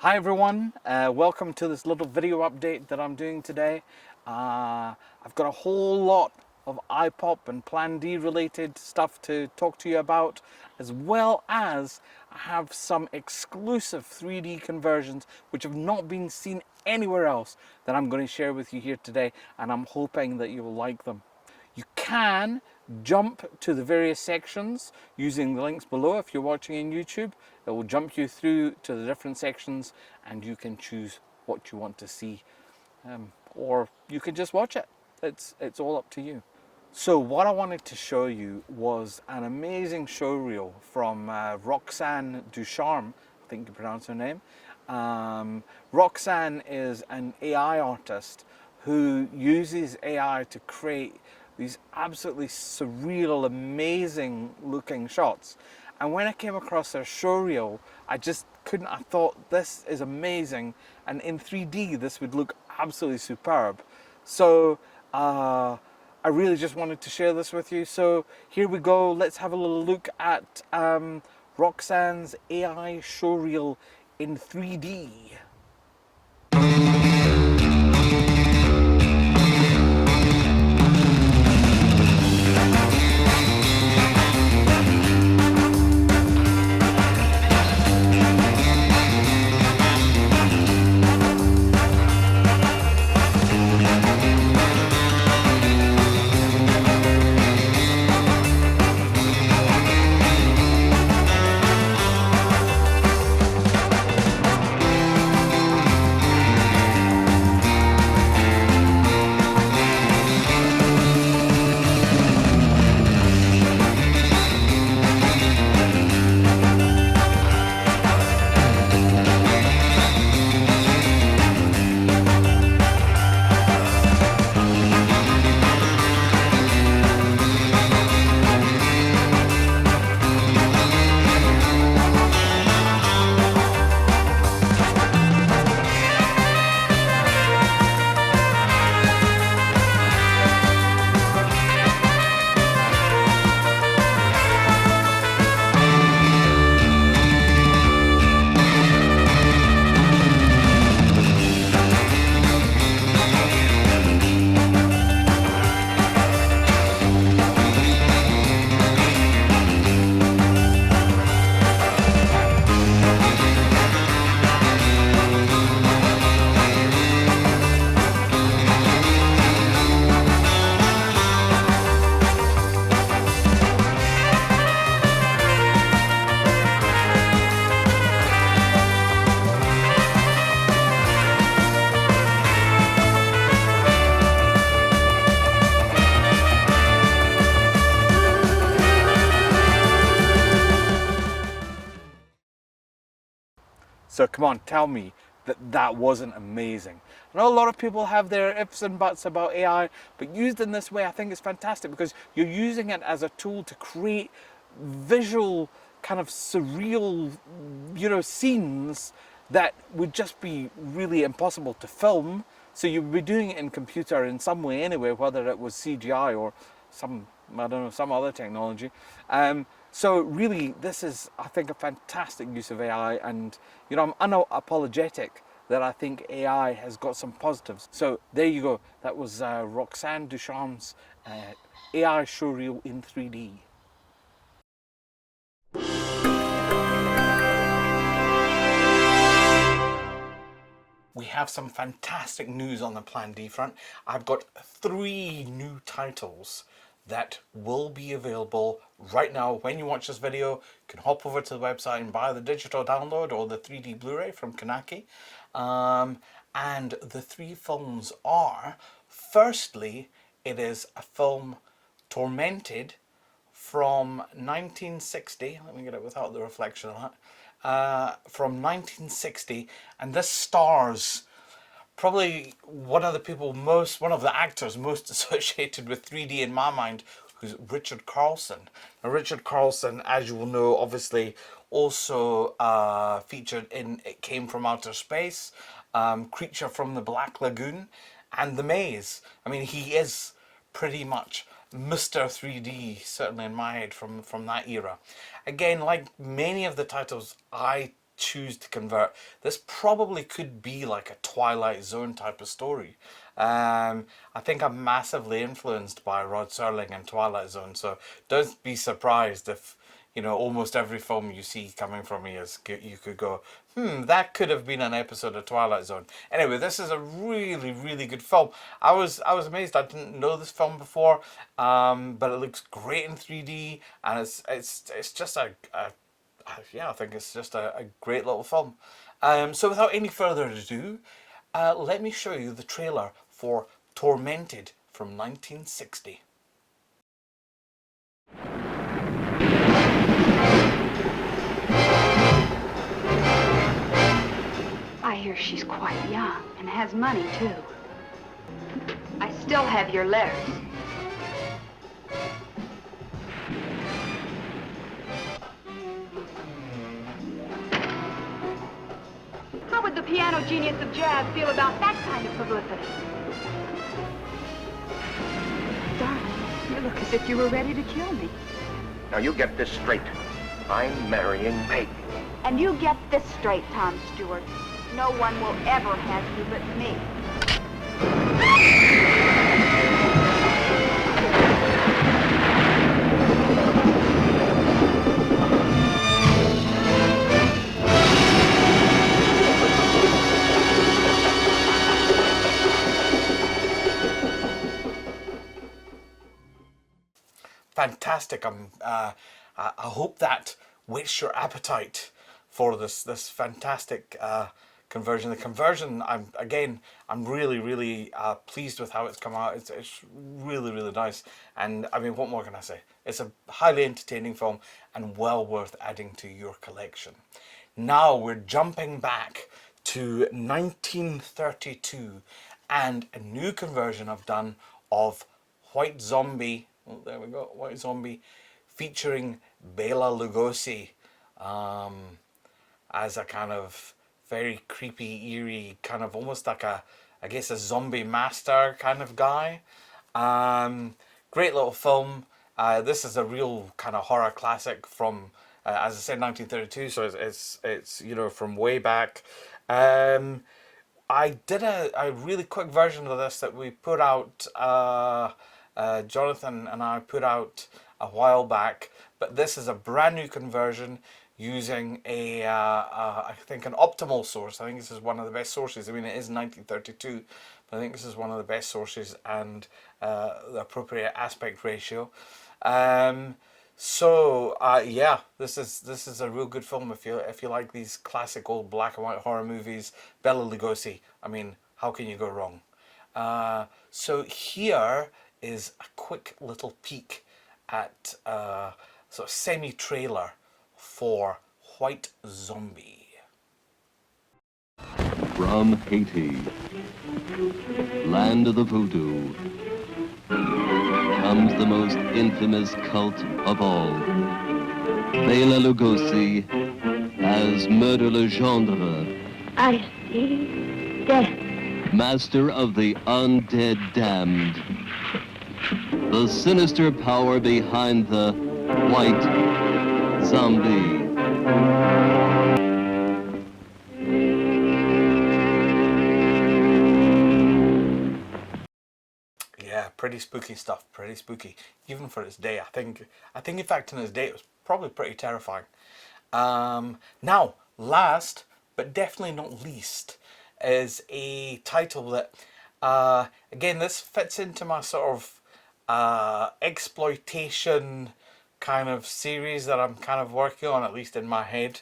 Hi everyone, welcome to this little video update that I'm doing today. I've got a whole lot of EYEPOP and Plan D related stuff to talk to you about, as well as I have some exclusive 3D conversions which have not been seen anywhere else that I'm going to share with you here today, and I'm hoping that you will like them. You can jump to the various sections using the links below. If you're watching on YouTube, it will jump you through to the different sections and you can choose what you want to see, or you can just watch it. It's all up to you. So what I wanted to show you was an amazing showreel from Roxanne Ducharme, I think you pronounce her name. Roxanne is an AI artist who uses AI to create these absolutely surreal, amazing looking shots. And when I came across her showreel, I just couldn't, I thought this is amazing, and in 3D this would look absolutely superb. So I really just wanted to share this with you. So here we go, let's have a little look at Roxanne's AI showreel in 3D. So come on, tell me that that wasn't amazing. I know a lot of people have their ifs and buts about AI, but used in this way, I think it's fantastic because you're using it as a tool to create visual, kind of surreal, scenes that would just be really impossible to film. So you would be doing it in computer in some way anyway, whether it was CGI or some, I don't know, some other technology. So really, this is, I think, a fantastic use of AI, and I'm unapologetic that I think AI has got some positives. So there you go. That was Roxanne Ducharme's AI showreel in 3D. We have some fantastic news on the Plan D front. I've got 3 new titles that will be available right now. When you watch this video, you can hop over to the website and buy the digital download or the 3D Blu-ray from Kanaki. And the 3 films are, firstly, it is a film, Tormented, from 1960. Let me get it without the reflection on that. From 1960, and this stars probably one of the actors most associated with 3D in my mind, who's Richard Carlson. Now, Richard Carlson, as you will know, obviously also featured in It Came From Outer Space, Creature from the Black Lagoon, and The Maze. I mean, he is pretty much Mr. 3D, certainly in my head, from that era. Again, like many of the titles I choose to convert. This probably could be like a Twilight Zone type of story. I think I'm massively influenced by Rod Serling and Twilight Zone, so don't be surprised if, you know, almost every film you see coming from me is, you could go, that could have been an episode of Twilight Zone. Anyway, this is a really, really good film. I was amazed. I didn't know this film before, but it looks great in 3D, and it's just yeah, I think it's just a great little film. So without any further ado, let me show you the trailer for Tormented from 1960. I hear she's quite young and has money, too. I still have your letters. How would the piano genius of jazz feel about that kind of publicity? Darling, you look as if you were ready to kill me. Now you get this straight. I'm marrying Peg. And you get this straight, Tom Stewart. No one will ever have you but me. Fantastic. I hope that whets your appetite for this fantastic conversion. The conversion, I'm really pleased with how it's come out. It's really, really nice. And I mean, what more can I say? It's a highly entertaining film and well worth adding to your collection. Now we're jumping back to 1932 and a new conversion I've done of White Zombie. Oh, there we go, White Zombie, featuring Bela Lugosi as a kind of very creepy, eerie, kind of almost like a zombie master kind of guy. Great little film. This is a real kind of horror classic from, as I said, 1932. So it's you know, from way back. I did a really quick version of this that we put out. Jonathan and I put out a while back, but this is a brand new conversion using I think an optimal source. I think this is one of the best sources. I mean, it is 1932, but I think this is one of the best sources and the appropriate aspect ratio. Yeah, this is a real good film if you like these classic old black and white horror movies. Bela Lugosi, I mean, how can you go wrong? So here is a quick little peek at sort of semi-trailer for White Zombie. From Haiti, land of the voodoo, comes the most infamous cult of all. Bela Lugosi as Murder Legendre. I see death. Master of the undead damned. The sinister power behind the White Zombie. Yeah, pretty spooky stuff, pretty spooky. Even for its day, I think in fact in its day it was probably pretty terrifying. Now, last but definitely not least is a title that, again, this fits into my sort of exploitation kind of series that I'm kind of working on, at least in my head.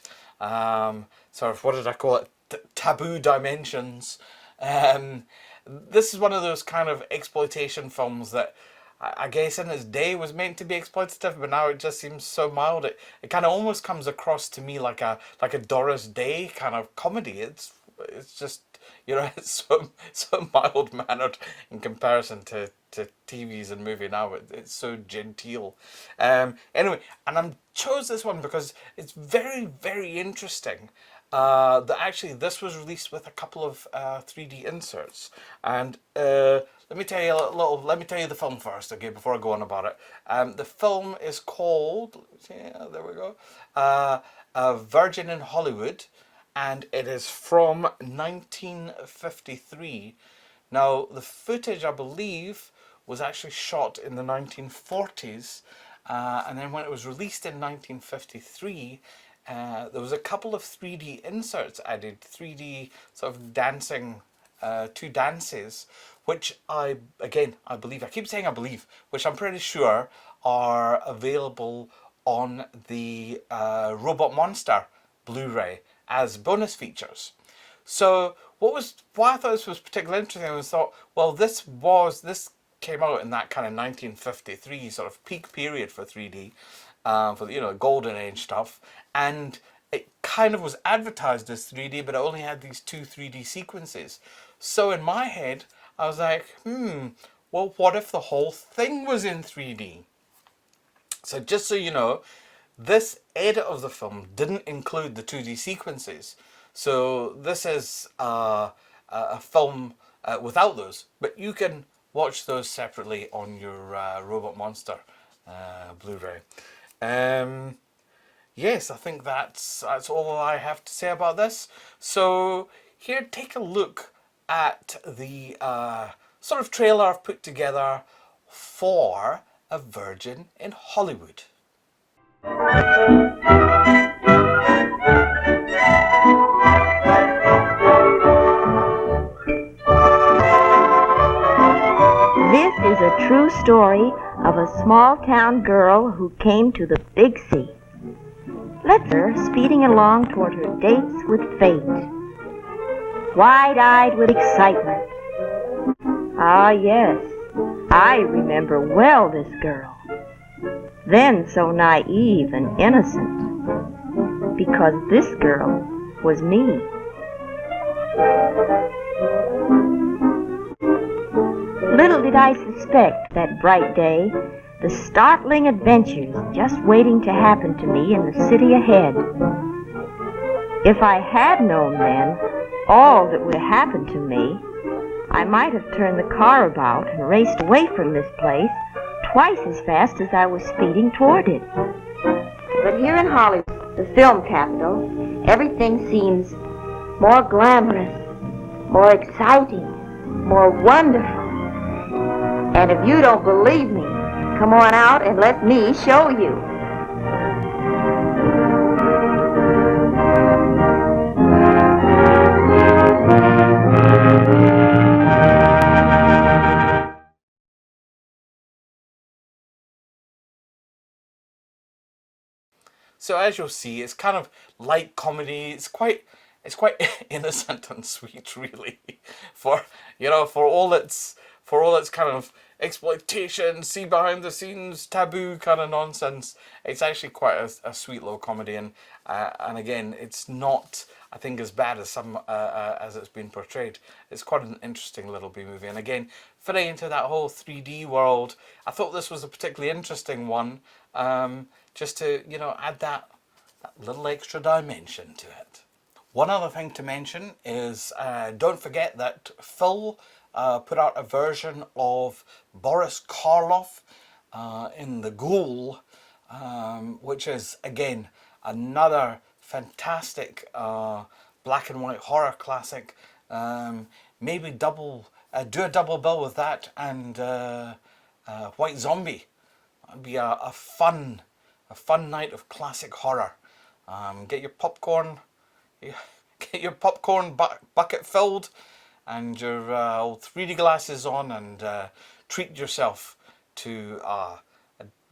Sort of, what did I call it? Taboo Dimensions. This is one of those kind of exploitation films that I guess in its day was meant to be exploitative, but now it just seems so mild. It kind of almost comes across to me like a Doris Day kind of comedy. It's just, you know, it's so mild mannered in comparison to TVs and movie now. It's so genteel. Anyway, and I chose this one because it's very, very interesting. That actually this was released with a couple of 3D inserts, and let me tell you let me tell you the film first, okay, before I go on about it. The film is called, yeah, there we go, Virgin in Hollywood, and it is from 1953. Now, the footage, I believe, was actually shot in the 1940s, and then when it was released in 1953, there was a couple of 3D inserts added, 3D sort of dancing, two dances, which I believe, I keep saying I believe, which I'm pretty sure are available on the Robot Monster Blu-ray as bonus features. So why I thought this was particularly interesting was thought, well, this came out in that kind of 1953 sort of peak period for 3D, for the golden age stuff, and it kind of was advertised as 3D, but it only had these two 3D sequences. So in my head, I was like, well, what if the whole thing was in 3D? So just so you know, this edit of the film didn't include the 2D sequences. So this is a film without those, but you can watch those separately on your Robot Monster Blu-ray. Yes, I think that's all I have to say about this. So here, take a look at the sort of trailer I've put together for A Virgin in Hollywood. This is a true story of a small-town girl who came to the big sea. Let's her speeding along toward her dates with fate, wide-eyed with excitement. Ah, yes, I remember well this girl, then so naive and innocent, because this girl was me. Little did I suspect that bright day the startling adventures just waiting to happen to me in the city ahead. If I had known then all that would happen to me, I might have turned the car about and raced away from this place twice as fast as I was speeding toward it. But here in Hollywood, the film capital, everything seems more glamorous, more exciting, more wonderful. And if you don't believe me, come on out and let me show you. So as you'll see, it's kind of light comedy. It's quite innocent and sweet, really, for all its kind of exploitation, see behind the scenes, taboo kind of nonsense. It's actually quite a sweet little comedy, and again, it's not, I think, as bad as some as it's been portrayed. It's quite an interesting little B movie, and again, fitting into that whole 3D world, I thought this was a particularly interesting one, just to add that little extra dimension to it. One other thing to mention is don't forget that Phil put out a version of Boris Karloff in The Ghoul, which is, again, another fantastic black and white horror classic. Maybe do a double bill with that and White Zombie. That'd be a fun night of classic horror. Get your popcorn bucket filled, and your old 3D glasses on, and treat yourself to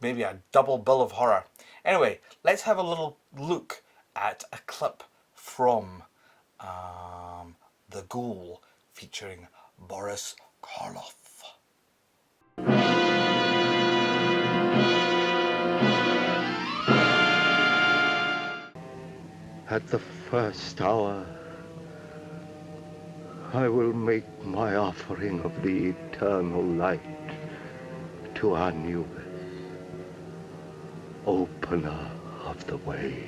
maybe a double bill of horror. Anyway, let's have a little look at a clip from The Ghoul featuring Boris Karloff. At the first hour, I will make my offering of the eternal light to Anubis, opener of the ways.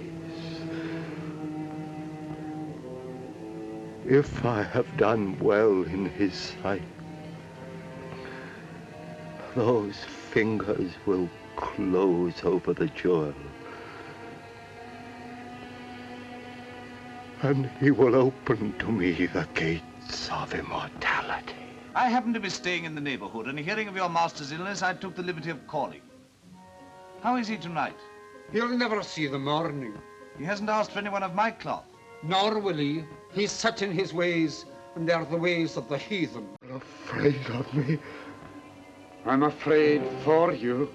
If I have done well in his sight, those fingers will close over the jewel. and he will open to me the gates of immortality. I happened to be staying in the neighborhood, and hearing of your master's illness, I took the liberty of calling. How is he tonight? He'll never see the morning. He hasn't asked for anyone of my cloth. Nor will he. He's set in his ways, and they're the ways of the heathen. You're afraid of me? I'm afraid for you.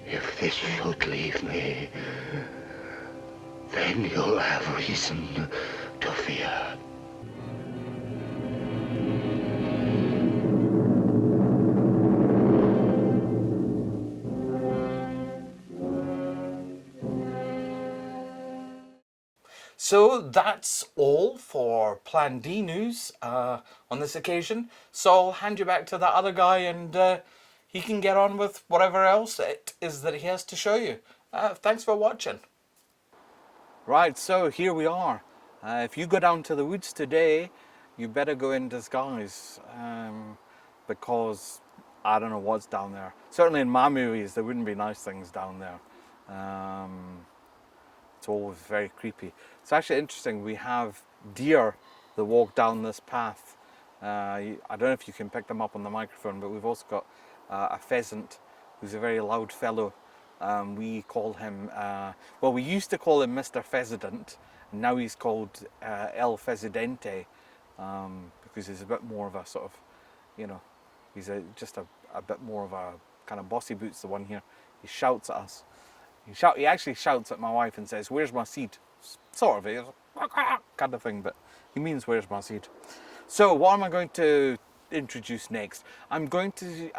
If this should leave me, then you'll have reason to fear. So that's all for Plan D news on this occasion. So I'll hand you back to that other guy, and he can get on with whatever else it is that he has to show you. Thanks for watching. Right, so here we are. If you go down to the woods today, you better go in disguise, because I don't know what's down there. Certainly in my movies, there wouldn't be nice things down there. It's always very creepy. It's actually interesting. We have deer that walk down this path. I don't know if you can pick them up on the microphone, but we've also got a pheasant who's a very loud fellow. We call him, well, we used to call him Mr. Pheasant, and now he's called El Phesidente, because he's a bit more of a sort of, you know, he's just a bit more of a kind of bossy boots, the one here. He shouts at us. He actually shouts at my wife and says, "Where's my seed?" Sort of, it's kind of thing, but he means, "Where's my seed?" So what am I going to introduce next? I'm going to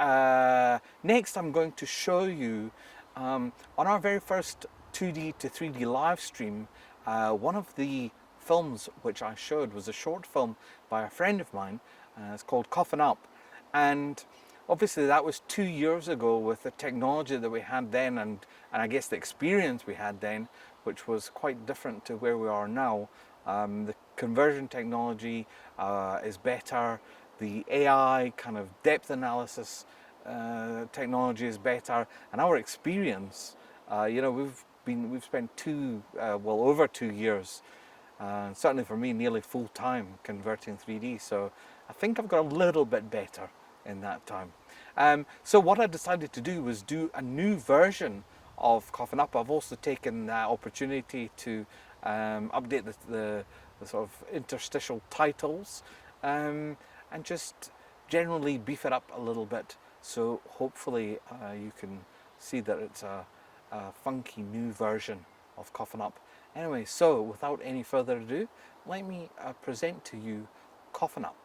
show you on our very first 2D to 3D live stream, one of the films which I showed was a short film by a friend of mine. It's called Coffin Up, and obviously that was 2 years ago with the technology that we had then, and I guess the experience we had then, which was quite different to where we are now. The conversion technology is better. The AI kind of depth analysis technology is better, and our experience, you know, we've spent over 2 years, certainly for me, nearly full time converting 3D. So I think I've got a little bit better in that time. So what I decided to do was do a new version of Coffin Up. I've also taken the opportunity to update the sort of interstitial titles, and just generally beef it up a little bit. So hopefully you can see that it's a funky new version of Coffin Up. Anyway, so without any further ado, let me present to you Coffin Up.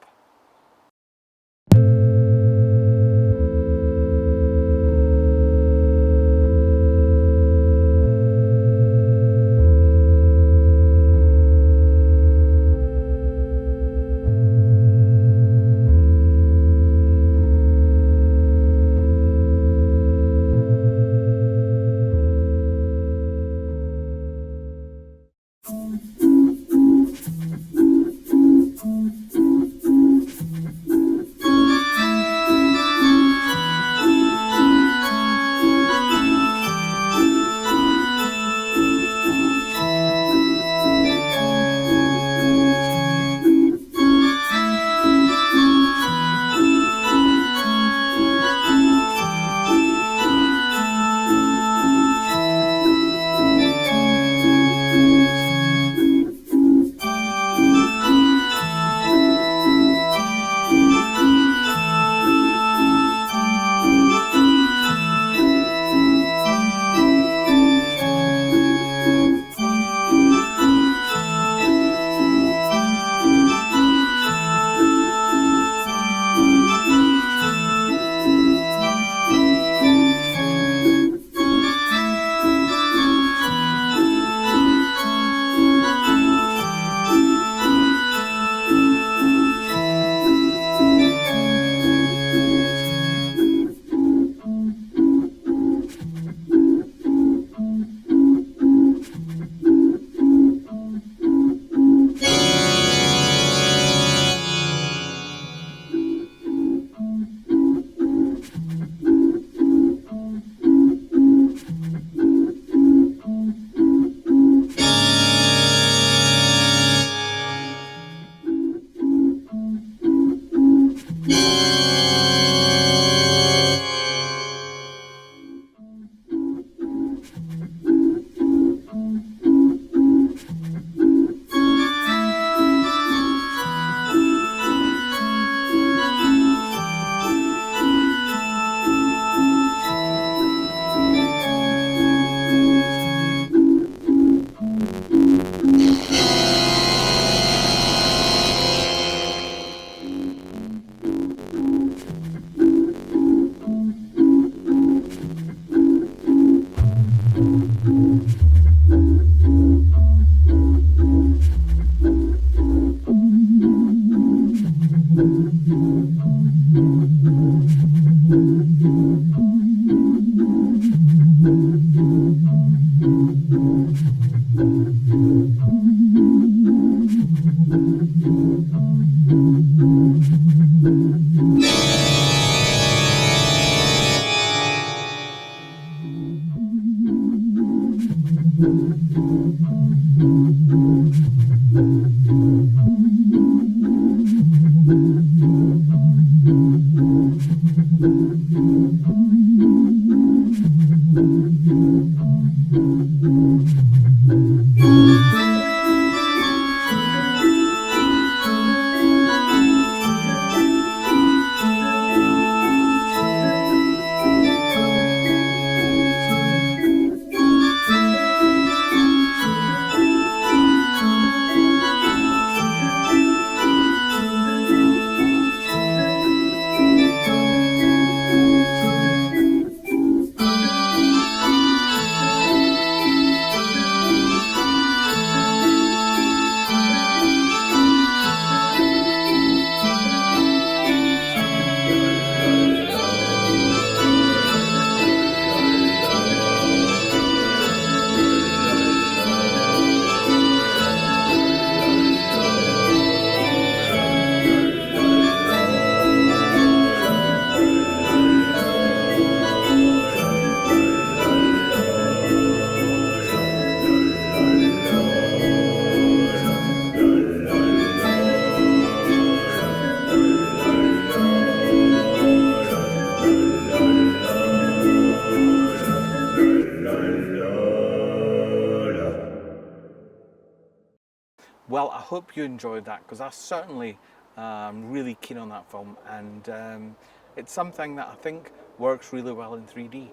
Well, I hope you enjoyed that, because I certainly really keen on that film, and it's something that I think works really well in 3D,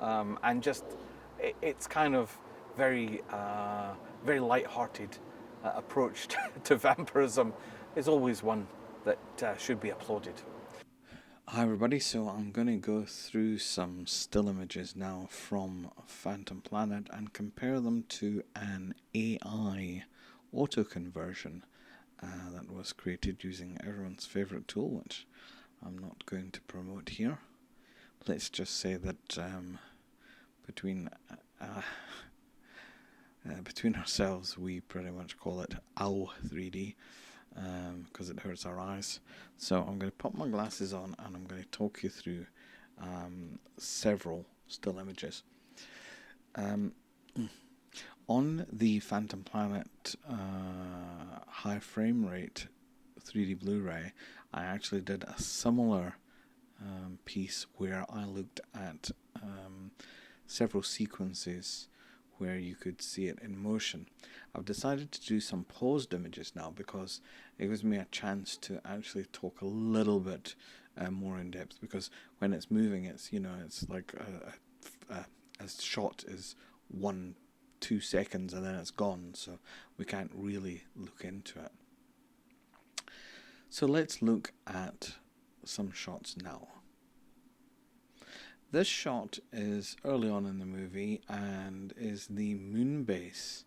and just it's kind of very very light-hearted approach to vampirism is always one that should be applauded. Hi everybody, so I'm going to go through some still images now from Phantom Planet and compare them to an AI autoconversion that was created using everyone's favorite tool, which I'm not going to promote here. Let's just say that between ourselves we pretty much call it OW3D because it hurts our eyes. So I'm going to put my glasses on and I'm going to talk you through several still images. On the Phantom Planet high frame rate 3D Blu-ray, I actually did a similar piece where I looked at several sequences where you could see it in motion. I've decided to do some paused images now because it gives me a chance to actually talk a little bit more in depth, because when it's moving, it's, you know, it's like a shot is 1-2 seconds and then it's gone, so we can't really look into it. So let's look at some shots now. This shot is early on in the movie and is the moon base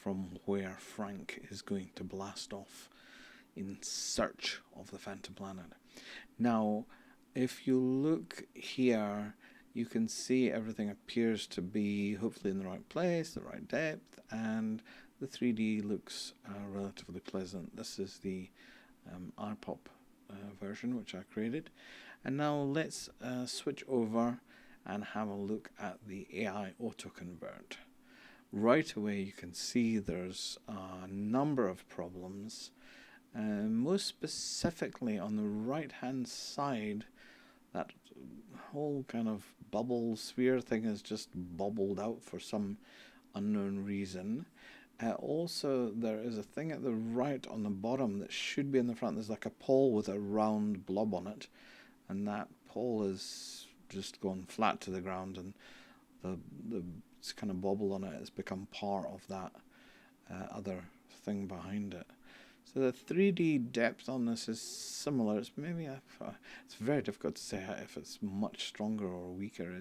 from where Frank is going to blast off in search of the Phantom Planet. Now, if you look here, you can see everything appears to be hopefully in the right place, the right depth, and the 3D looks relatively pleasant. This is the EYEPOP version which I created. And now let's switch over and have a look at the AI Autoconvert. Right away you can see there's a number of problems. Most specifically on the right hand side, that whole kind of bubble sphere thing is just bubbled out for some unknown reason. Also, there is a thing at the right on the bottom that should be in the front. There's like a pole with a round blob on it, and that pole is just gone flat to the ground, and the kind of bobble on it has become part of that other thing behind it. So the 3D depth on this is similar. It's maybe it's very difficult to say if it's much stronger or weaker.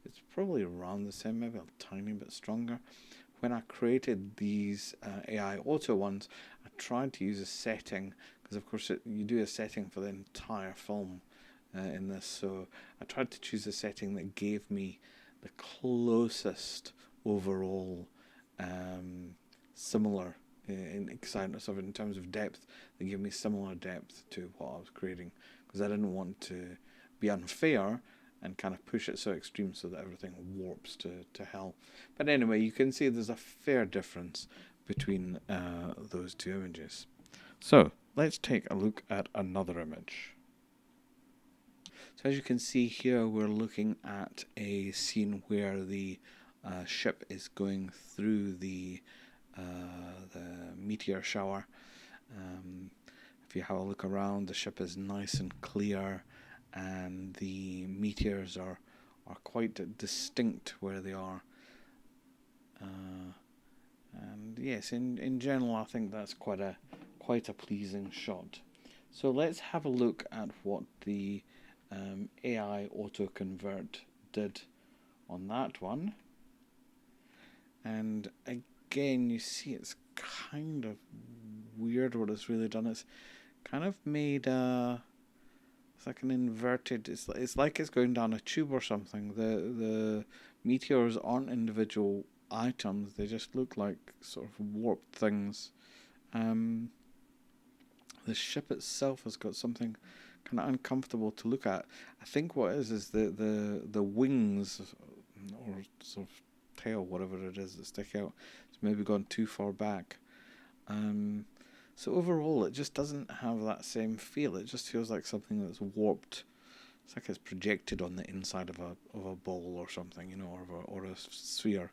It's probably around the same, maybe a tiny bit stronger. When I created these AI Auto ones, I tried to use a setting, because of course you do a setting for the entire film in this. So I tried to choose a setting that gave me the closest overall similar in terms of depth. They give me similar depth to what I was creating, because I didn't want to be unfair and kind of push it so extreme so that everything warps to hell. But anyway, you can see there's a fair difference between those two images. So let's take a look at another image. So as you can see here, we're looking at a scene where the ship is going through the meteor shower. If you have a look around, the ship is nice and clear, and the meteors are quite distinct where they are. And yes, in general, I think that's quite a pleasing shot. So let's have a look at what the AI Autoconvert did on that one. And again, you see it's kind of weird what it's really done. It's kind of made it's like an inverted, it's like it's going down a tube or something. The meteors aren't individual items, they just look like sort of warped things. The ship itself has got something kind of uncomfortable to look at. I think what it is the wings, or sort of tail, whatever it is that stick out, it's maybe gone too far back. So overall, it just doesn't have that same feel. It just feels like something that's warped. It's like it's projected on the inside of a ball or something, you know, or a sphere,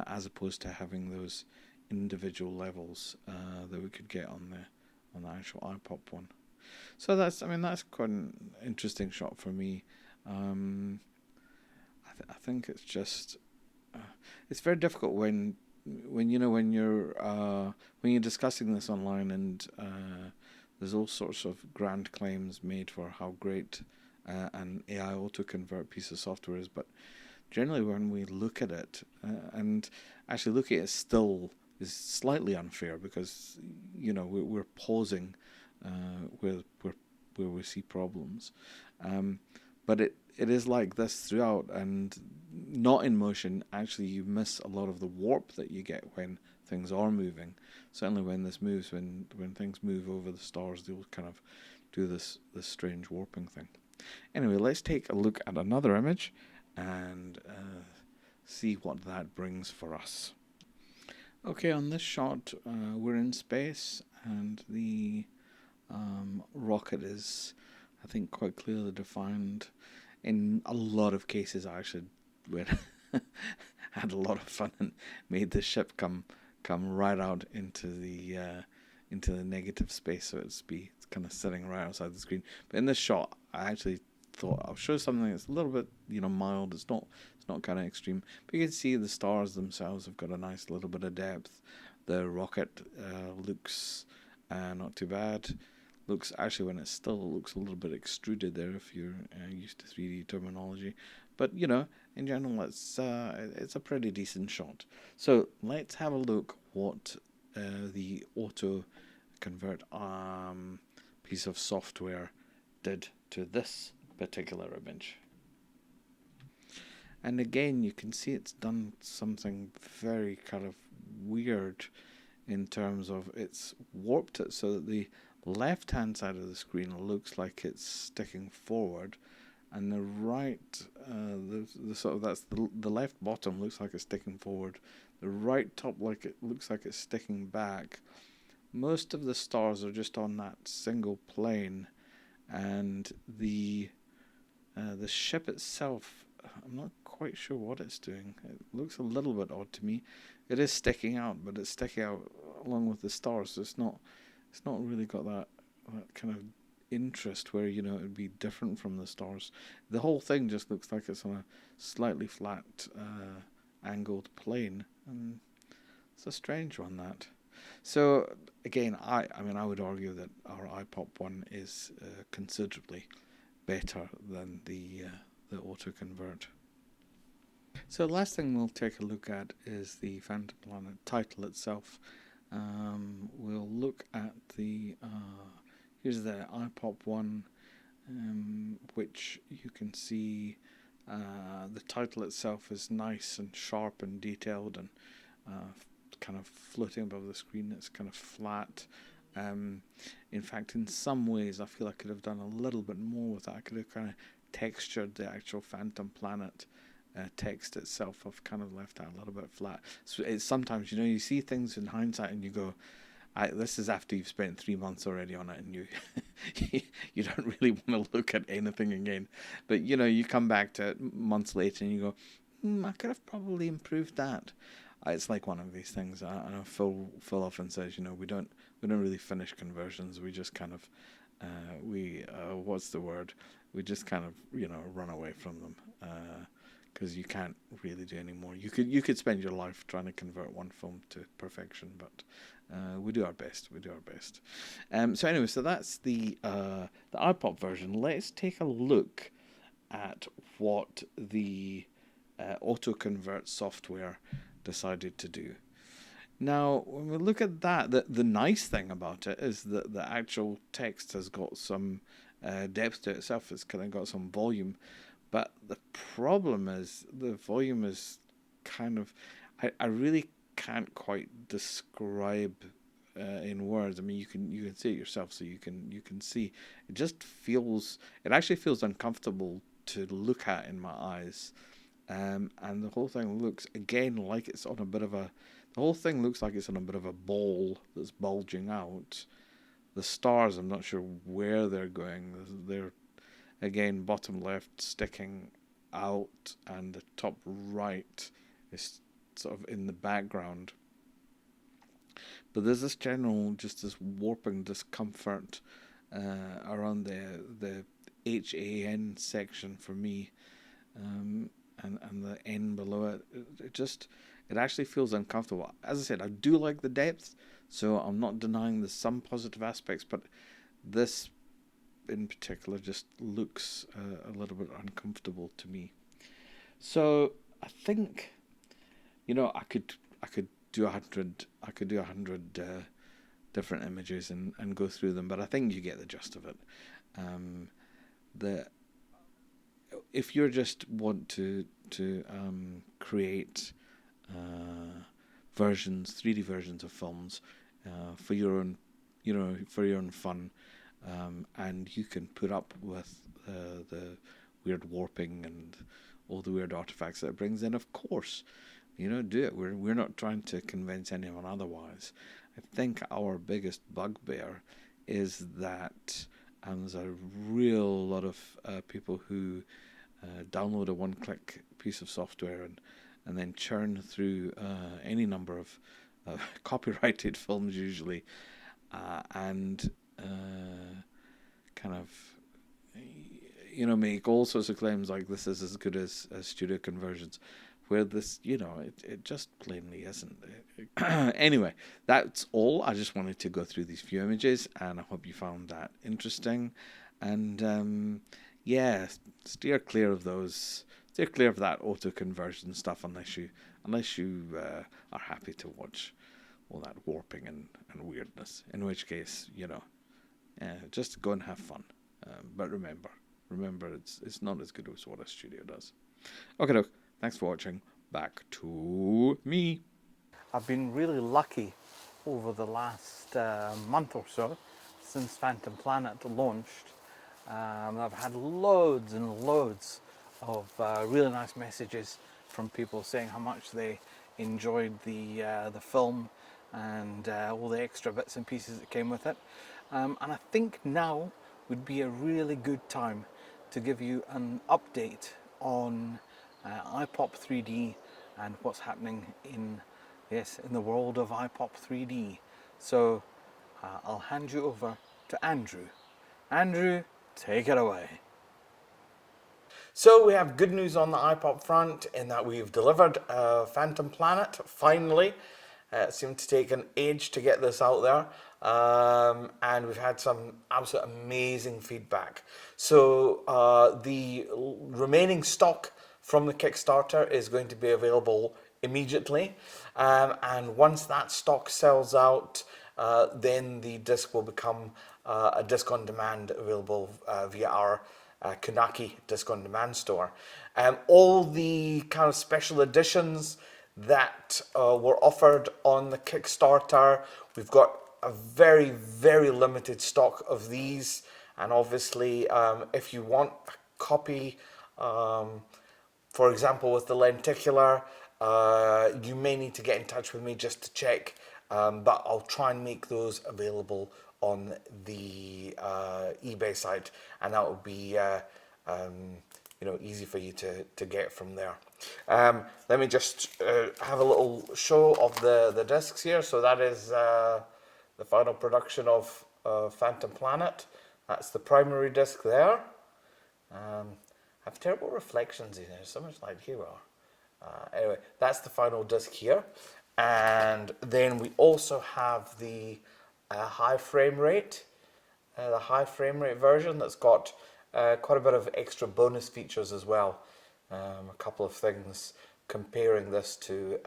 as opposed to having those individual levels that we could get on the actual EYEPOP one. So that's quite an interesting shot for me. I think it's just it's very difficult when you're discussing this online, and there's all sorts of grand claims made for how great an AI autoconvert piece of software is, but generally when we look at it, and actually look at it still is slightly unfair, because we're pausing where we see problems, but it is like this throughout, and not in motion. Actually, you miss a lot of the warp that you get when things are moving. Certainly when this moves, when things move over the stars, they'll kind of do this strange warping thing. Anyway, let's take a look at another image and see what that brings for us. Okay, on this shot, we're in space, and the rocket is, I think, quite clearly defined. In a lot of cases, I actually had a lot of fun and made the ship come right out into the negative space, so it's kind of sitting right outside the screen. But in this shot, I actually thought I'll show something that's a little bit mild. It's not kind of extreme, but you can see the stars themselves have got a nice little bit of depth. The rocket looks not too bad. Looks, actually, when it's still, it looks a little bit extruded there if you're used to 3D terminology. But in general, it's a pretty decent shot. So let's have a look what the Autoconvert piece of software did to this particular image. And again, you can see it's done something very kind of weird in terms of it's warped it so that the left-hand side of the screen looks like it's sticking forward, and the right, the left bottom looks like it's sticking forward. The right top looks like it's sticking back. Most of the stars are just on that single plane, and the ship itself, I'm not quite sure what it's doing. It looks a little bit odd to me. It is sticking out, but it's sticking out along with the stars, so it's not really got that kind of interest where it would be different from the stars. The whole thing just looks like it's on a slightly flat angled plane, and it's a strange one, that. So again, I would argue that our EYEPOP one is considerably better than the Autoconvert. So the last thing we'll take a look at is the Phantom Planet title itself. We'll look at the here's the EYEPOP one, which you can see the title itself is nice and sharp and detailed and kind kind of floating above the screen. It's kind of flat. In fact, in some ways, I feel I could have done a little bit more with that. I could have kind of textured the actual Phantom Planet text itself. I've kind of left that a little bit flat. So it's sometimes, you know, you see things in hindsight and you go, this is after you've spent 3 months already on it, and you you don't really want to look at anything again. But you know, you come back to it months later and you go, I could have probably improved that. It's like one of these things. I know Phil often says, you know, we don't really finish conversions. We just kind of what's the word? We just kind of, you know, run away from them because you can't really do any more. You could spend your life trying to convert one film to perfection, but we do our best. So anyway, so that's the iPop version. Let's take a look at what the Autoconvert software decided to do. Now, when we look at that, the nice thing about it is that the actual text has got some depth to itself. It's kind of got some volume, but the problem is the volume is kind of, I really can't quite describe in words. I mean, you can see it yourself, so you can see. It actually feels uncomfortable to look at in my eyes. And the whole thing looks, again, like it's on a bit of a... The whole thing looks like it's on a bit of a ball that's bulging out. The stars, I'm not sure where they're going. They're, again, bottom left sticking out, and the top right is sort of in the background. But there's this general, just this warping discomfort around the HAN section for me. And the N below it, it actually feels uncomfortable. As I said, I do like the depth, so I'm not denying there's some positive aspects, but this in particular just looks a little bit uncomfortable to me. So I think, you know, I could do 100 different images and go through them, but I think you get the gist of it. If you just want to create 3D versions of films for your own, you know, for your own fun, and you can put up with the weird warping and all the weird artifacts that it brings, then of course, you know, do it. We're not trying to convince anyone otherwise. I think our biggest bugbear is that there's a real lot of people who download a one-click piece of software and then churn through any number of copyrighted films usually, and kind of, you know, make all sorts of claims like this is as good as studio conversions, where this, you know, it just plainly isn't. Anyway, that's all. I just wanted to go through these few images, and I hope you found that interesting. And yeah, steer clear of those. Steer clear of that auto-conversion stuff unless you are happy to watch all that warping and weirdness. In which case, you know, just go and have fun. But remember, it's not as good as what a studio does. Okay, look, thanks for watching. Back to me. I've been really lucky over the last month or so since Phantom Planet launched. I've had loads and loads of really nice messages from people saying how much they enjoyed the film and all the extra bits and pieces that came with it. And I think now would be a really good time to give you an update on EYEPOP-3D and what's happening in the world of EYEPOP-3D. So I'll hand you over to Andrew. Andrew, take it away. So we have good news on the EYEPOP front in that we've delivered Phantom Planet finally. It seemed to take an age to get this out there, and we've had some absolute amazing feedback. So the remaining stock from the Kickstarter is going to be available immediately, and once that stock sells out, then the disc will become a disc on demand available via our Kunaki disc on demand store. All the kind of special editions that were offered on the Kickstarter. We've got a very, very limited stock of these, and obviously if you want a copy, for example with the lenticular, you may need to get in touch with me just to check, but I'll try and make those available on the eBay site, and that will be you know, easy for you to get from there. Let me just have a little show of the discs here. So that is the final production of Phantom Planet. That's the primary disc there. I have terrible reflections in there, so much light. Here we are. Anyway, that's the final disc here. And then we also have the high frame rate, the high frame rate version that's got quite a bit of extra bonus features as well. A couple of things comparing this to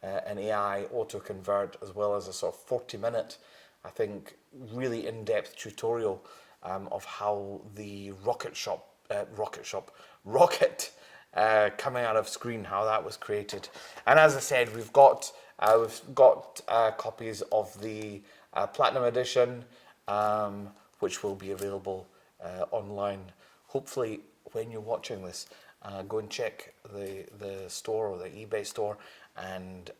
an AI autoconvert, as well as a sort of 40-minute, I think, really in-depth tutorial of how the rocket coming out of screen, how that was created. And as I said, we've got copies of the Platinum Edition, which will be available online. Hopefully, when you're watching this, go and check the store or the eBay store and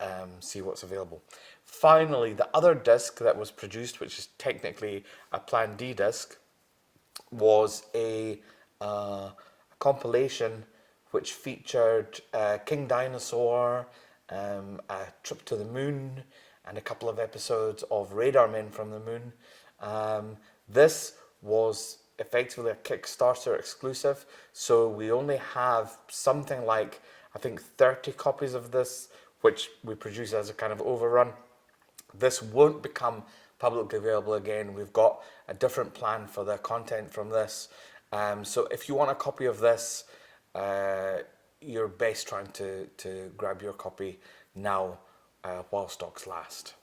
see what's available. Finally, the other disc that was produced, which is technically a Plan D disc, was a compilation which featured King Dinosaur, a trip to the moon, and a couple of episodes of Radar Men from the Moon. This was effectively a Kickstarter exclusive, so we only have something like, I think, 30 copies of this, which we produce as a kind of overrun. This won't become publicly available again. We've got a different plan for the content from this. So if you want a copy of this, you're best trying to grab your copy now while stocks last.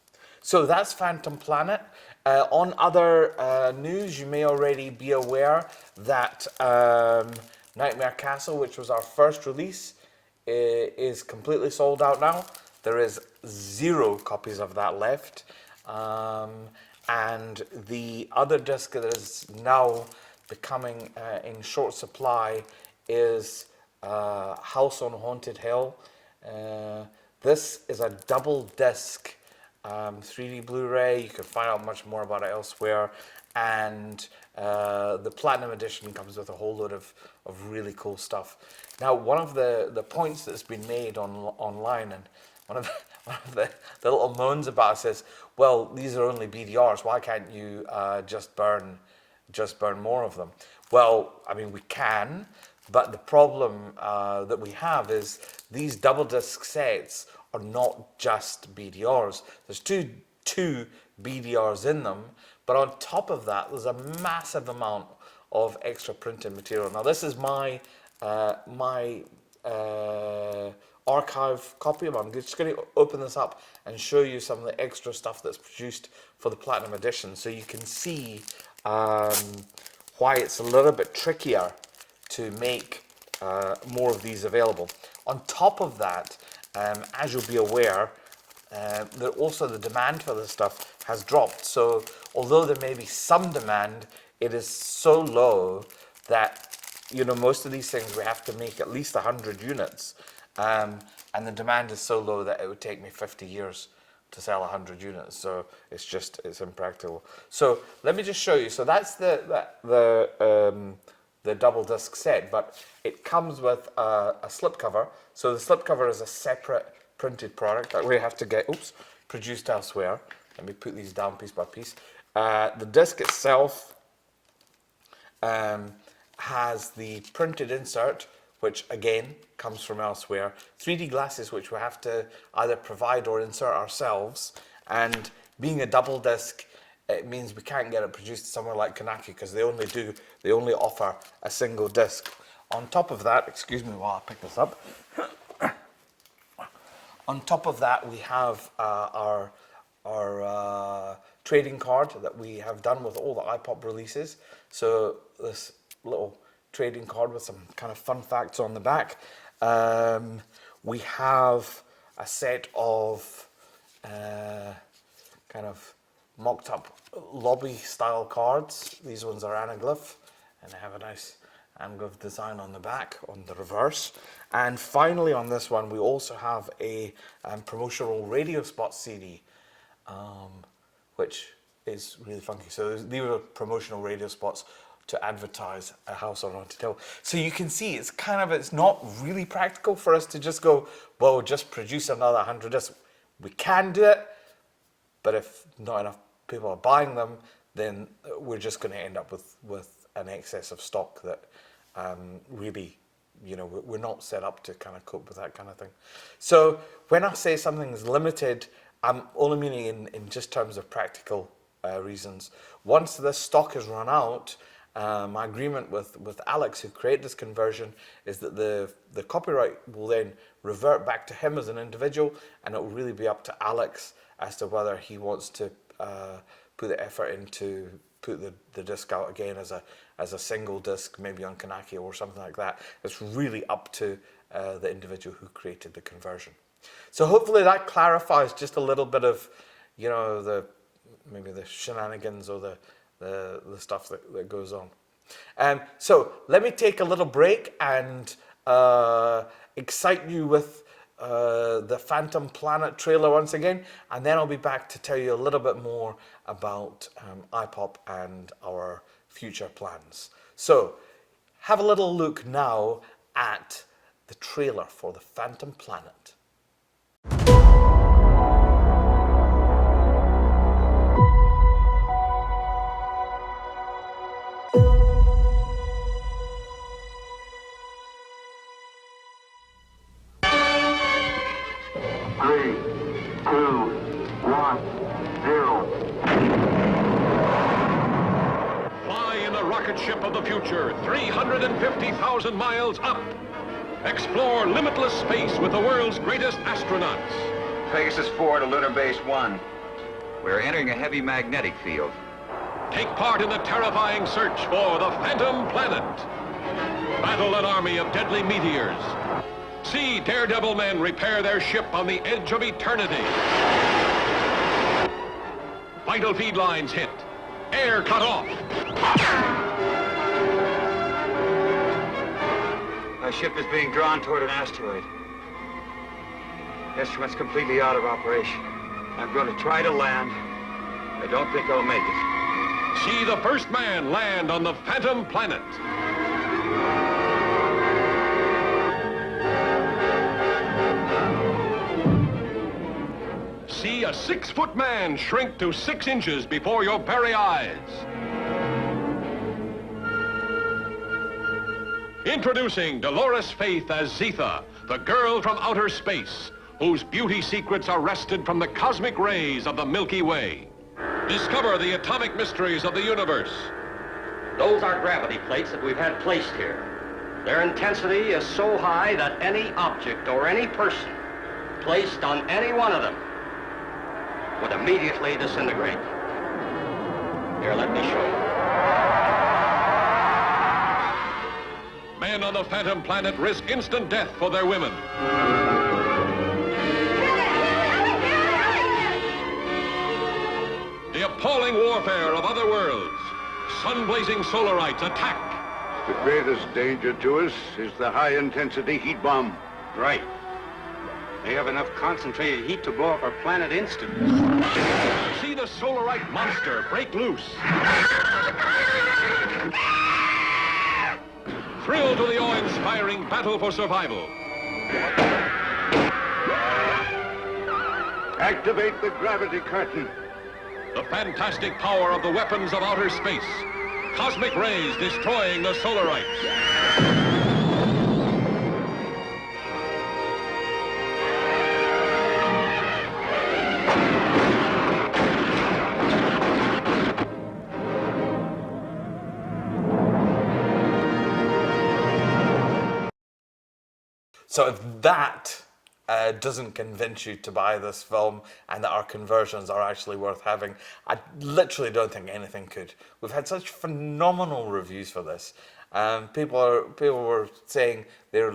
So that's Phantom Planet. On other news, you may already be aware that Nightmare Castle, which was our first release, is completely sold out now. There is 0 copies of that left. And the other disc that is now becoming in short supply is House on Haunted Hill. This is a double disc 3D Blu-ray. You can find out much more about it elsewhere. And the Platinum Edition comes with a whole load of really cool stuff. Now, one of the points that's been made online, and one of the little moans about it says, well, these are only BDRs. Why can't you just burn more of them? Well, I mean, we can, but the problem that we have is these double disc sets are not just BDRs. There's two BDRs in them, but on top of that, there's a massive amount of extra printed material. Now, this is my archive copy. I'm just going to open this up and show you some of the extra stuff that's produced for the Platinum Edition, so you can see why it's a little bit trickier to make more of these available. On top of that, as you'll be aware, that also the demand for this stuff has dropped. So although there may be some demand, it is so low that, you know, most of these things we have to make at least 100 units. And the demand is so low that it would take me 50 years to sell 100 units. So it's impractical. So let me just show you. So that's the double disc set, but it comes with a slipcover. So the slipcover is a separate printed product that we have to get, produced elsewhere. Let me put these down piece by piece. The disc itself has the printed insert, which again comes from elsewhere. 3D glasses, which we have to either provide or insert ourselves. And being a double disc, it means we can't get it produced somewhere like Kanaki, because they only offer a single disc. On top of that, excuse me while I pick this up. On top of that, we have our trading card that we have done with all the EYEPOP releases. So this little trading card with some kind of fun facts on the back. We have a set of kind of mocked up lobby style cards. These ones are ANAGLYPH, and they have a nice ANAGLYPH design on the back, on the reverse. And finally on this one, we also have a promotional radio spot CD, which is really funky. So these are promotional radio spots to advertise a house on Haunted Hill. So you can see it's not really practical for us to just go, well, just produce another 100 discs. We can do it, but if not enough people are buying them, then we're just going to end up with an excess of stock that really, we're not set up to kind of cope with that kind of thing. So when I say something is limited, I'm only meaning in just terms of practical reasons. Once the stock is run out, my agreement with Alex, who created this conversion, is that the copyright will then revert back to him as an individual, and it will really be up to Alex as to whether he wants to put the effort into put the disc out again as a single disc, maybe on Kanaki or something like that. It's really up to the individual who created the conversion. So hopefully that clarifies just a little bit of, maybe the shenanigans or the stuff that goes on. So let me take a little break and excite you with the Phantom Planet trailer once again, and then I'll be back to tell you a little bit more about EYEPOP and our future plans. So have a little look now at the trailer for the Phantom Planet. Ship of the future, 350,000 miles up. Explore limitless space with the world's greatest astronauts. Pegasus 4 to Lunar Base 1. We're entering a heavy magnetic field. Take part in the terrifying search for the Phantom Planet. Battle an army of deadly meteors. See daredevil men repair their ship on the edge of eternity. Vital feed lines hit. Air cut off. My ship is being drawn toward an asteroid. Instruments completely out of operation. I'm going to try to land. I don't think I'll make it. See the first man land on the Phantom Planet. See a 6-foot man shrink to 6 inches before your very eyes. Introducing Dolores Faith as Zetha, the girl from outer space, whose beauty secrets are wrested from the cosmic rays of the Milky Way. Discover the atomic mysteries of the universe. Those are gravity plates that we've had placed here. Their intensity is so high that any object or any person placed on any one of them would immediately disintegrate. Here, let me show you. Men on the Phantom Planet risk instant death for their women. The appalling warfare of other worlds. Sun-blazing solarites attack. The greatest danger to us is the high-intensity heat bomb. Right. They have enough concentrated heat to blow up our planet instantly. See the solarite monster break loose. Thrill to the awe-inspiring battle for survival. Activate the gravity curtain. The fantastic power of the weapons of outer space. Cosmic rays destroying the solarites. So if that doesn't convince you to buy this film and that our conversions are actually worth having, I literally don't think anything could. We've had such phenomenal reviews for this. People were saying they're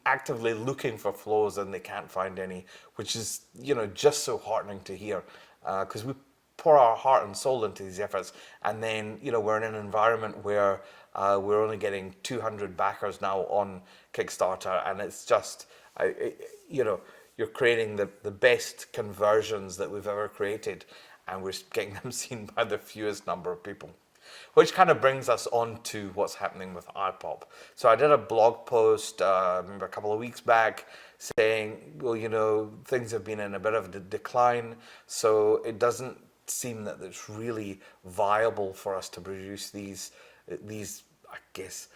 actively looking for flaws and they can't find any, which is, you know, just so heartening to hear, because we pour our heart and soul into these efforts, and then, you know, we're in an environment where we're only getting 200 backers now on Kickstarter, and it's just, you know, you're creating the best conversions that we've ever created, and we're getting them seen by the fewest number of people. Which kind of brings us on to what's happening with EYEPOP. So I did a blog post, remember a couple of weeks back, saying, well, you know, things have been in a bit of a decline, so it doesn't seem that it's really viable for us to produce these I guess,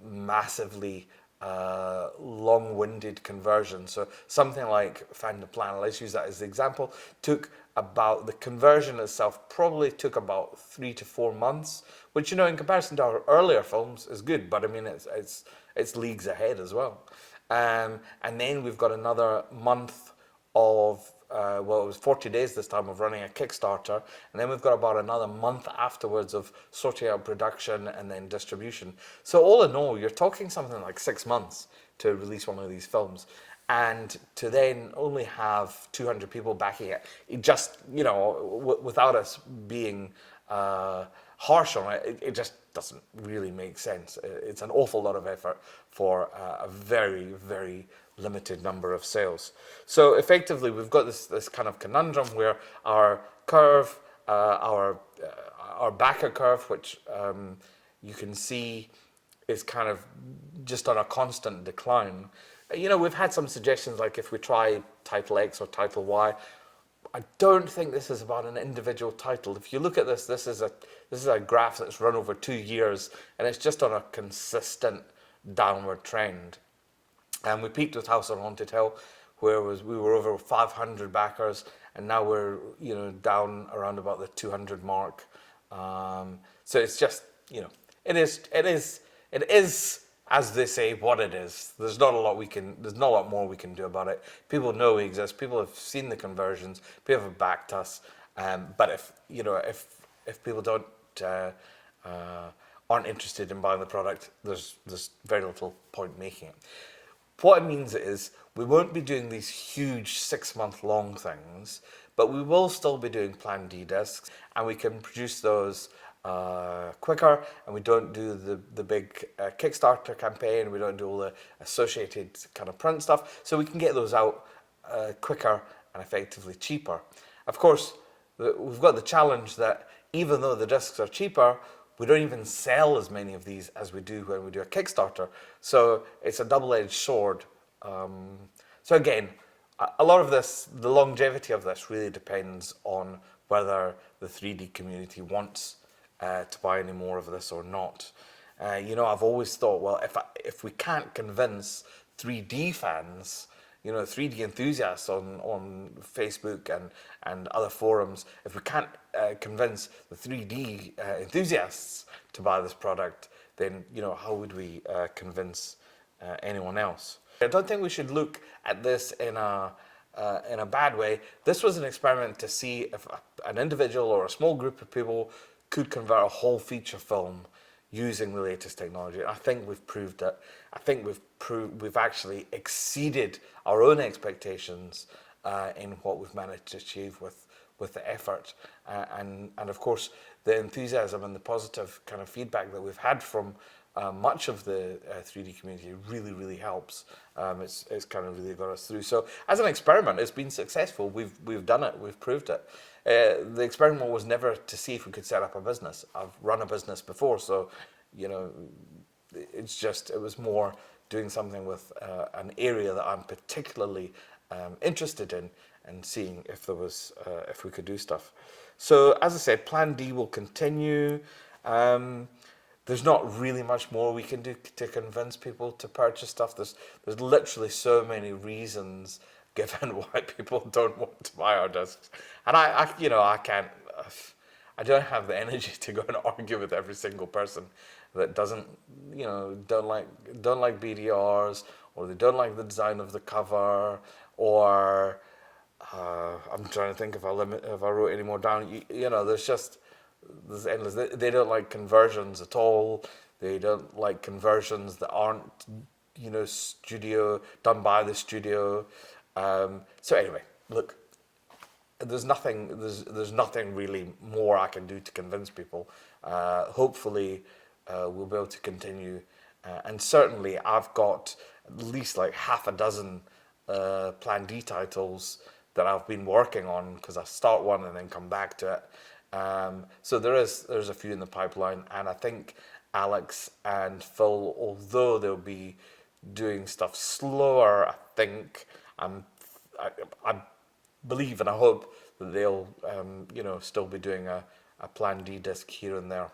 massively long-winded conversions. So something like Find the Plan, let's use that as the example, the conversion itself probably took about 3 to 4 months, which, you know, in comparison to our earlier films is good, but I mean, it's leagues ahead as well. And then we've got another month of, well, it was 40 days this time of running a Kickstarter, and then we've got about another month afterwards of sorting out production and then distribution. So all in all, you're talking something like 6 months to release one of these films, and to then only have 200 people backing it, just, you know, without us being harsh on it, it just doesn't really make sense. It's an awful lot of effort for a very, very limited number of sales. So effectively, we've got this kind of conundrum where our curve, our backer curve, which you can see is kind of just on a constant decline. You know, we've had some suggestions like if we try title X or title Y. I don't think this is about an individual title. If you look at this, this is a graph that's run over 2 years, and it's just on a consistent downward trend. And we peaked with House on Haunted Hill, where we were over 500 backers, and now we're, you know, down around about the 200 mark. So it's just, you know, it is as they say what it is. There's not a lot more we can do about it. People know we exist. People have seen the conversions. People have backed us. But if people don't aren't interested in buying the product, there's very little point making it. What it means is we won't be doing these huge 6-month long things, but we will still be doing Plan D discs, and we can produce those quicker, and we don't do the big Kickstarter campaign, we don't do all the associated kind of print stuff, so we can get those out quicker and effectively cheaper. Of course, we've got the challenge that even though the discs are cheaper, we don't even sell as many of these as we do when we do a Kickstarter. So it's a double-edged sword. So again, a lot of this, the longevity of this really depends on whether the 3D community wants to buy any more of this or not. You know, I've always thought, well, if we can't convince 3D fans, you know, 3D enthusiasts on Facebook and other forums, if we can't convince the 3D enthusiasts to buy this product, then, you know, how would we convince anyone else? I don't think we should look at this in a bad way. This was an experiment to see if an individual or a small group of people could convert a whole feature film using the latest technology. And I think we've proved it. I think we've actually exceeded our own expectations in what we've managed to achieve with the effort. And of course, the enthusiasm and the positive kind of feedback that we've had from much of the 3D community really, really helps. It's kind of really got us through. So as an experiment, it's been successful. We've done it. We've proved it. The experiment was never to see if we could set up a business. I've run a business before, so, you know, it was more doing something with an area that I'm particularly interested in, and seeing if there was if we could do stuff. So as I said, Plan D will continue. There's not really much more we can do to convince people to purchase stuff. There's literally so many reasons given why people don't want to buy our discs, and I don't have the energy to go and argue with every single person that doesn't, you know, don't like BDRs, or they don't like the design of the cover, or I'm trying to think if I wrote any more down. You know, there's endless. They don't like conversions at all. They don't like conversions that aren't, you know, done by the studio. So anyway, look, there's nothing really more I can do to convince people. Hopefully, we'll be able to continue. And certainly, I've got at least like half a dozen Plan D titles that I've been working on, because I start one and then come back to it. So there's a few in the pipeline, and I think Alex and Phil, although they'll be doing stuff slower, I think I believe and I hope that they'll you know, still be doing a Plan D disc here and there.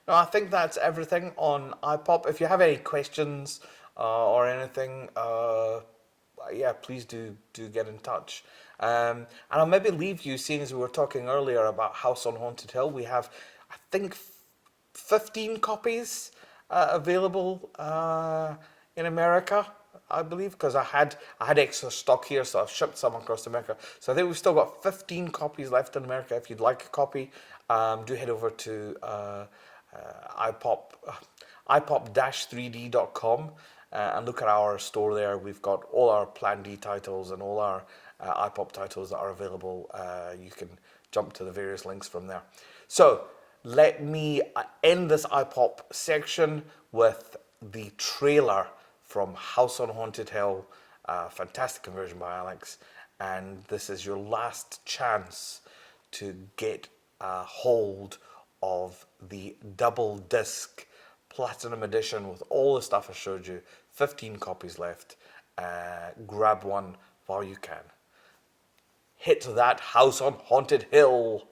No, I think that's everything on EYEPOP. If you have any questions or anything, yeah, please do get in touch. And I'll maybe leave you, seeing as we were talking earlier about House on Haunted Hill. We have, I think, 15 copies available in America, I believe, because I had extra stock here, so I've shipped some across America. So I think we've still got 15 copies left in America. If you'd like a copy, do head over to EYEPOP-3D.com and look at our store there. We've got all our Plan D titles and all our EYEPOP titles that are available. You can jump to the various links from there. So let me end this EYEPOP section with the trailer from House on Haunted Hill. Fantastic conversion by Alex. And this is your last chance to get a hold of the double disc platinum edition with all the stuff I showed you. 15 copies left. Grab one while you can. Hit that House on Haunted Hill.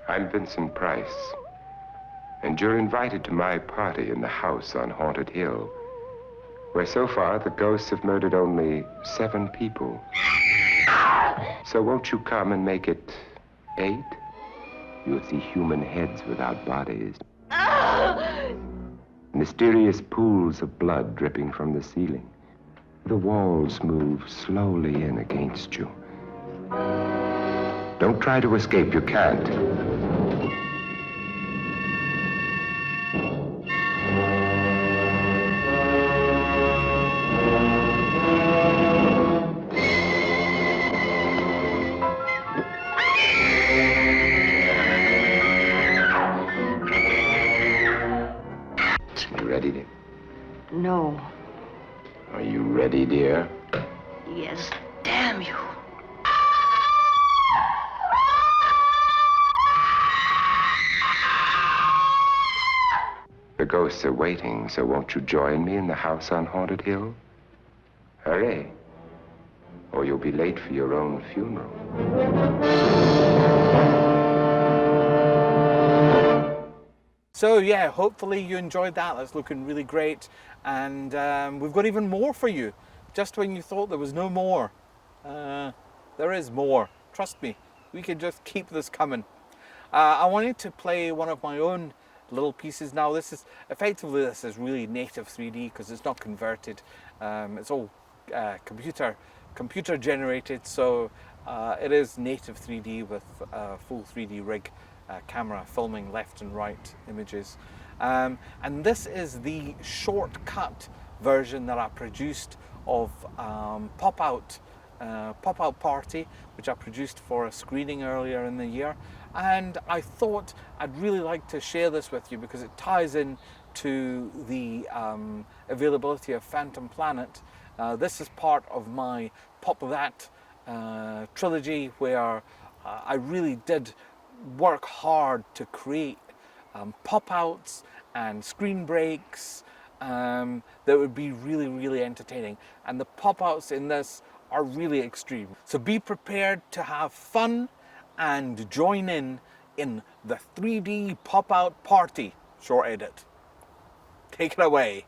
I'm Vincent Price, and you're invited to my party in the house on Haunted Hill, where so far the ghosts have murdered only 7 people. So won't you come and make it 8? You'll see human heads without bodies. Mysterious pools of blood dripping from the ceiling. The walls move slowly in against you. Don't try to escape, you can't. You ready, dear? No. Are you ready, dear? Yes, damn you. The ghosts are waiting, so won't you join me in the house on Haunted Hill? Hurry, or you'll be late for your own funeral. So yeah, hopefully you enjoyed that. That's looking really great. And we've got even more for you. Just when you thought there was no more, there is more. Trust me, we can just keep this coming. I wanted to play one of my own little pieces. Now this is really native 3D because it's not converted. It's all computer generated, so it is native 3D with a full 3D rig camera filming left and right images. And this is the shortcut version that I produced of Pop-Out Party, which I produced for a screening earlier in the year. And I thought I'd really like to share this with you because it ties in to the availability of Phantom Planet. This is part of my Pop That trilogy, where I really did work hard to create pop-outs and screen breaks that would be really, really entertaining. And the pop-outs in this are really extreme. So be prepared to have fun and join in the 3D pop-out party short edit. Take it away.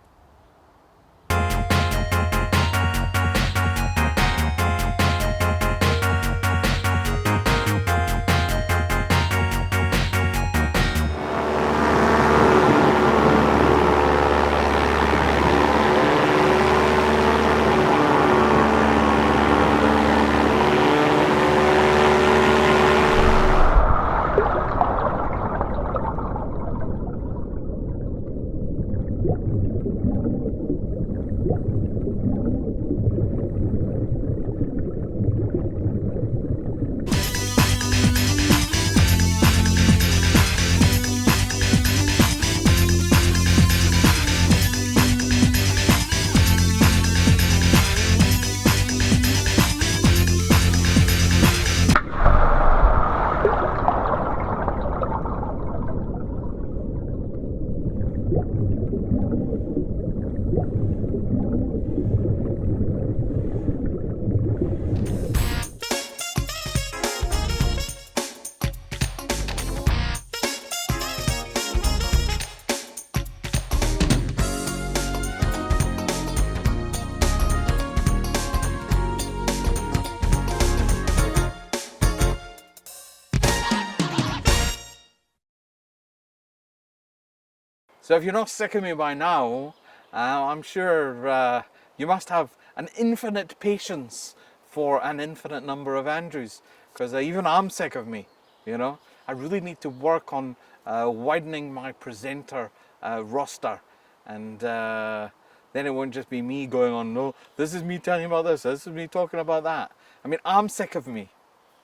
So if you're not sick of me by now, I'm sure you must have an infinite patience for an infinite number of Andrews, because even I'm sick of me, you know. I really need to work on widening my presenter roster, and then it won't just be me going on, no, this is me telling you about this is me talking about that. I mean, I'm sick of me,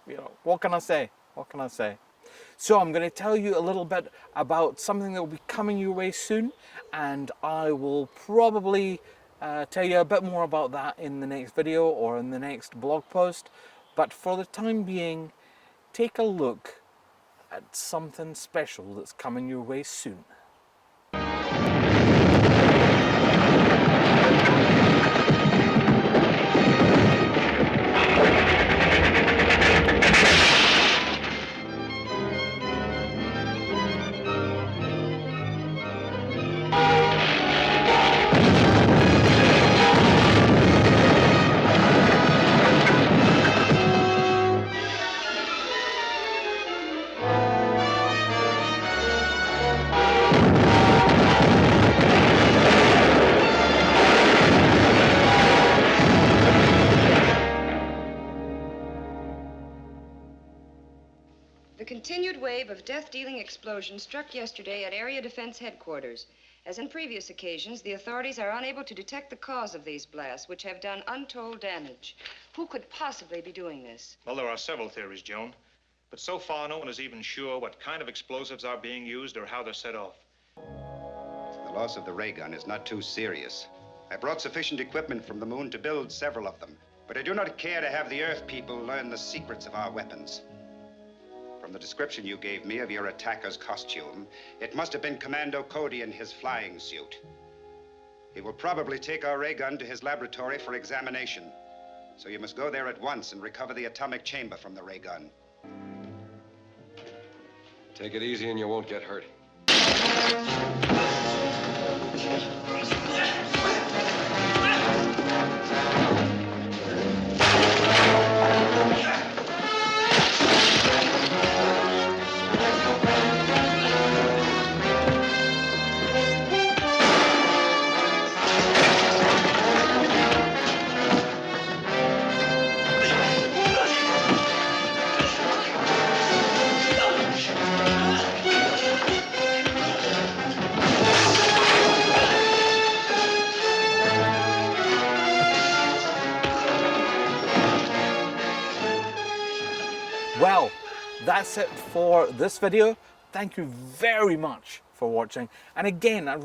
you know. What can I say? What can I say? So I'm going to tell you a little bit about something that will be coming your way soon, and I will probably tell you a bit more about that in the next video or in the next blog post. But for the time being, take a look at something special that's coming your way soon. The continued wave of death-dealing explosions struck yesterday at Area Defense Headquarters. As in previous occasions, the authorities are unable to detect the cause of these blasts, which have done untold damage. Who could possibly be doing this? Well, there are several theories, Joan. But so far, no one is even sure what kind of explosives are being used or how they're set off. The loss of the ray gun is not too serious. I brought sufficient equipment from the moon to build several of them. But I do not care to have the Earth people learn the secrets of our weapons. From the description you gave me of your attacker's costume, it must have been Commando Cody in his flying suit. He will probably take our ray gun to his laboratory for examination. So you must go there at once and recover the atomic chamber from the ray gun. Take it easy and you won't get hurt. Well, that's it for this video. Thank you very much for watching. And again, I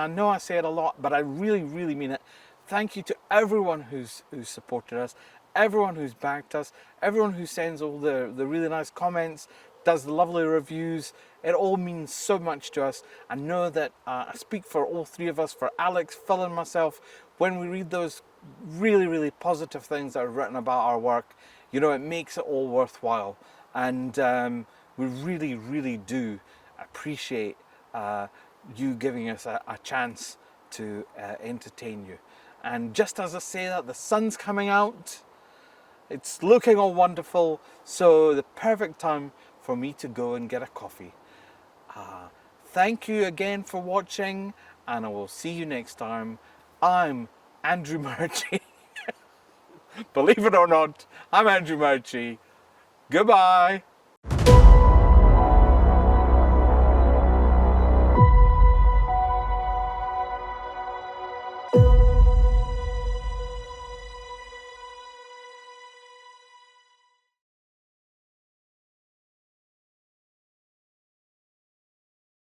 know I say it a lot, but I really mean it. Thank you to everyone who's supported us, everyone who's backed us, everyone who sends all the really nice comments, does the lovely reviews. It all means so much to us. I know that I speak for all three of us, for Alex, Phil and myself, when we read those really positive things that are written about our work. You know, it makes it all worthwhile, and we really do appreciate you giving us a chance to entertain you. And just as I say that, the sun's coming out, it's looking all wonderful, so the perfect time for me to go and get a coffee. Thank you again for watching, and I will see you next time. I'm Andrew Murchie. Believe it or not, I'm Andrew Murchie. Goodbye.